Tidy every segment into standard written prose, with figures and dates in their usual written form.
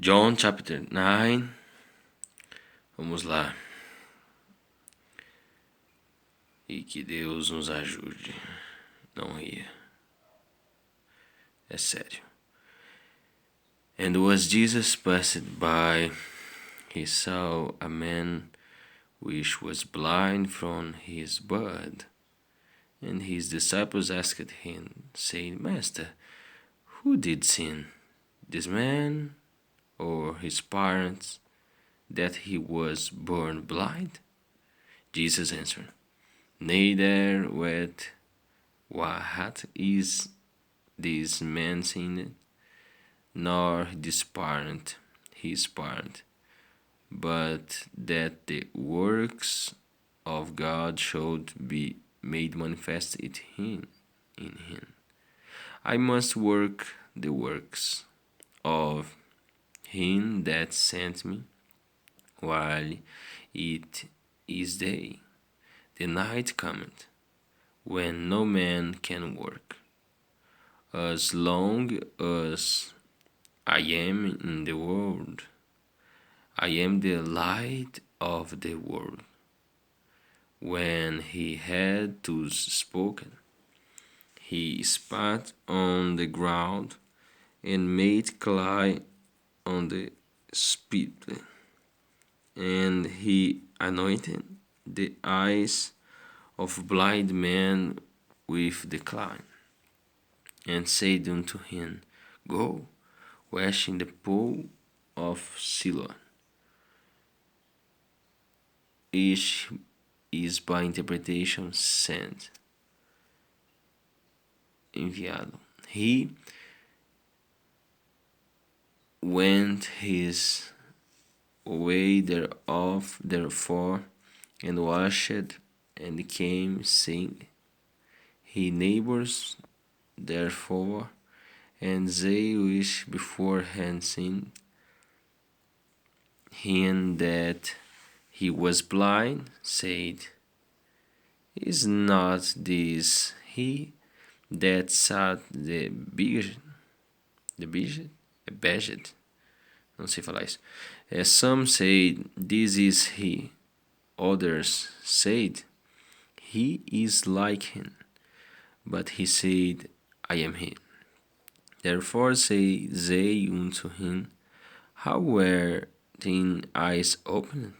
John chapter 9. Vamos lá. E que Deus nos ajude. Não ria. É sério. And as Jesus passed by, he saw a man which was blind from his birth. And his disciples asked him, saying, Master, who did sin, this man or his parents, that he was born blind? Jesus answered, Neither what is this man sinned, nor this parent, his parent, but that the works of God should be made manifest in him. I must work the works of him that sent me, while it is day. The night cometh, when no man can work. As long as I am in the world, I am the light of the world. When he had thus spoken, he spat on the ground and made clay on the spit, and he anointed the eyes of blind men with the clay, and said unto him, Go, wash in the pool of Siloam, which is by interpretation sent, enviado. He went his way thereof, therefore, and washed, and came seeing. His neighbors, therefore, and they which beforehand seen him that he was blind, said, Is not this he that sat the begged? Não sei falar isso. Some said, This is he. Others said, He is like him. But he said, I am he. Therefore say they unto him, How were thine eyes opened?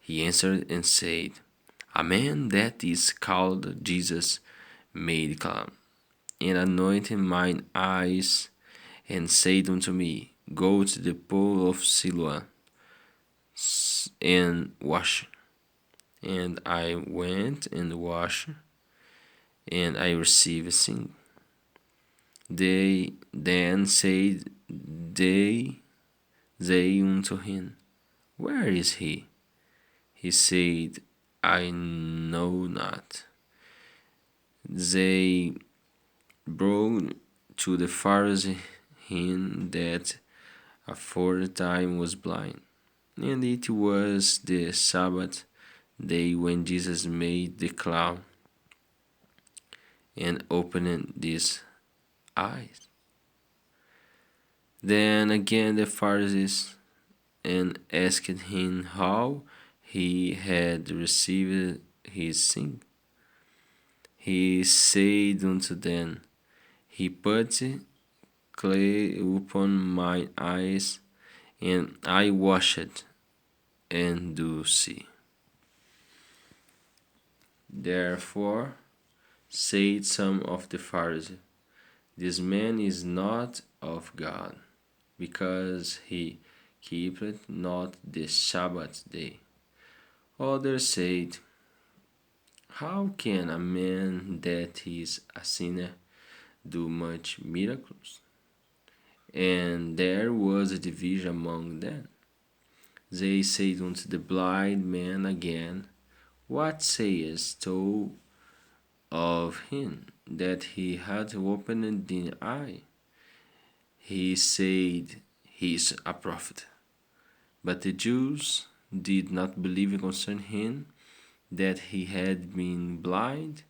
He answered and said, A man that is called Jesus made clay, and anointed mine eyes, and said unto me, Go to the pool of Siloam, and wash. And I went and washed, and I received seeing. They then said they unto him, Where is he? He said, I know not. They brought to the Pharisee him that aforetime was blind. And it was the Sabbath day when Jesus made the cloud and opened his eyes. Then again the Pharisees and asked him how he had received his sight. He said unto them, He put clay upon mine eyes, and I washed, and do see. Therefore said some of the Pharisees, This man is not of God, because he keepeth not the Sabbath day. Others said, How can a man that is a sinner do much miracles? And there was a division among them. They said unto the blind man again, What sayest thou of him that he hath opened thine eye? He said, He is a prophet. But the Jews did not believe concerning him that he had been blind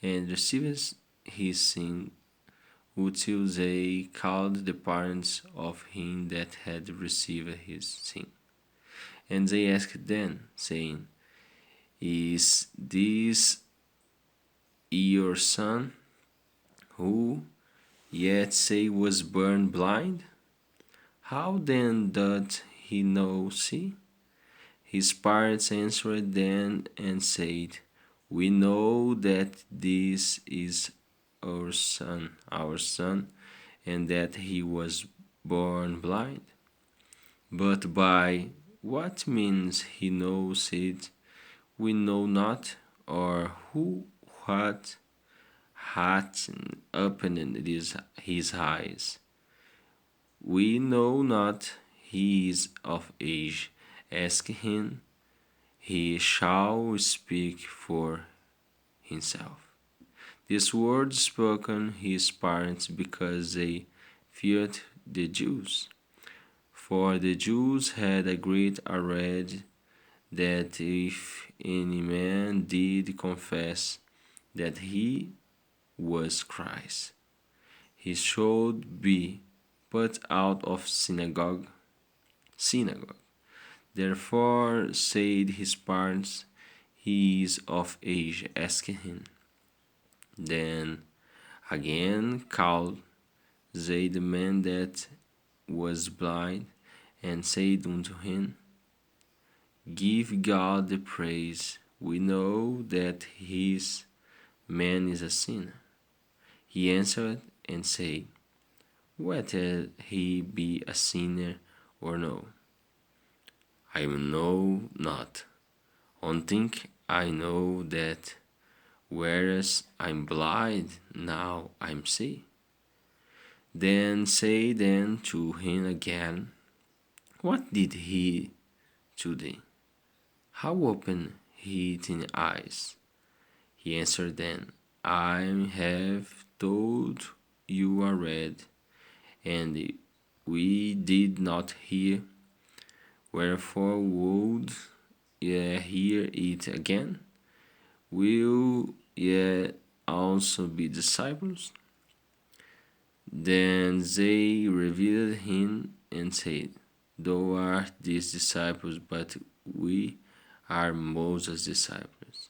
and received his sin until they called the parents of him that had received his sin. And they asked them, saying, Is this your son, who yet say was born blind? How then doth he now see? His parents answered them and said, We know that this is our son, and that he was born blind. But by what means he knows it, we know not, or who hath opened his eyes. We know not, he is of age. Ask him, he shall speak for himself. These words spoken his parents because they feared the Jews. For the Jews had agreed already that if any man did confess that he was Christ, he should be put out of synagogue. Therefore said his parents, He is of age, ask him. Then again called they the man that was blind, and said unto him, Give God the praise. We know that his man is a sinner. He answered and said, Whether he be a sinner or no, I know not. On think I know that whereas I'm blind, now I'm see. Then say then to him again, What did he to thee? How opened he thine eyes? He answered then, I have told you already, and we did not hear. Wherefore would ye hear it again? Will ye also be disciples? Then they revealed him and said, Thou art these disciples, but we are Moses' disciples.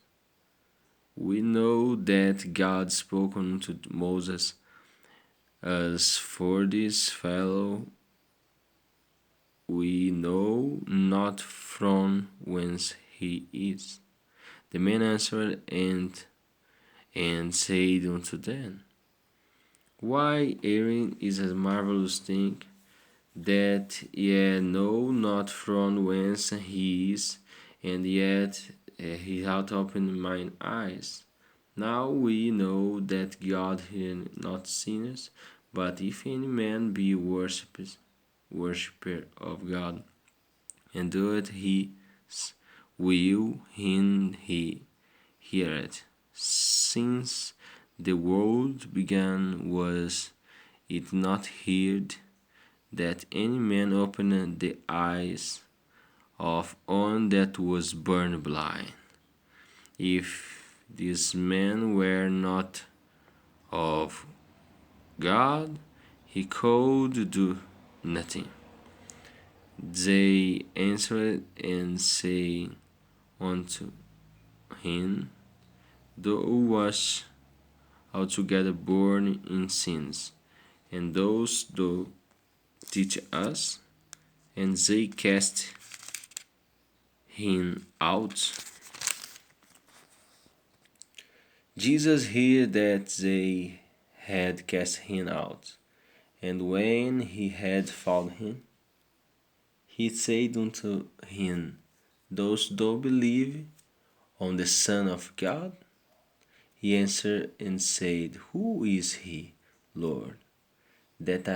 We know that God spoke unto Moses, As for this fellow, we know not from whence he is. The man answered and said unto them, Why, hearing is a marvelous thing, that ye know not from whence he is, and yet he hath opened mine eyes. Now we know that God heareth not sinners, but if any man be worshipper of God, and doeth his will, him he heareth. Since the world began, was it not heard that any man opened the eyes of one that was born blind? If this man were not of God, he could do nothing. They answered and said unto him, Thou wast altogether born in sins, and those do teach us. And they cast him out. Jesus heard that they had cast him out, and when he had found him, he said unto him, Dost thou believe on the Son of God? He answered and said, Who is he, Lord, that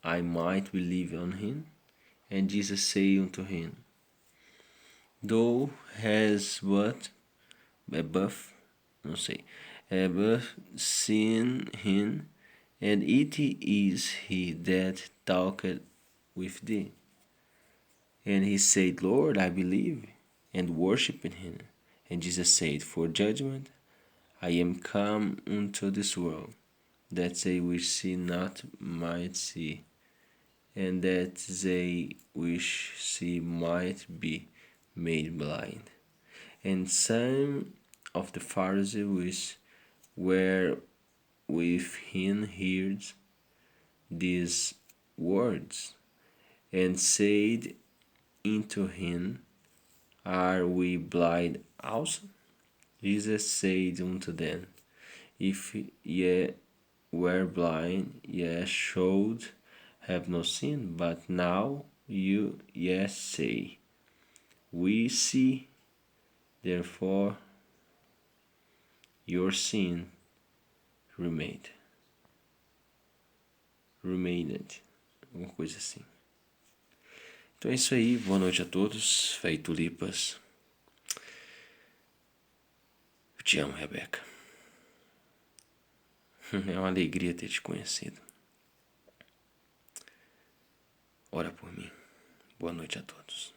I might believe on him? And Jesus said unto him, Thou hast but above seen him, and it is he that talketh with thee. And he said, Lord, I believe, and worshipped him. And Jesus said, For judgment I am come into this world, that they which see not might see, and that they which see might be made blind. And some of the Pharisees which were with him heard these words, and said unto him, Are we blind also? Jesus said unto them, If ye were blind, ye should have no sin, but now ye say, We see, therefore your sin remained. Alguma coisa assim. Então é isso aí, boa noite a todos, fé e tulipas. Eu te amo, Rebeca. É uma alegria ter te conhecido. Ora por mim. Boa noite a todos.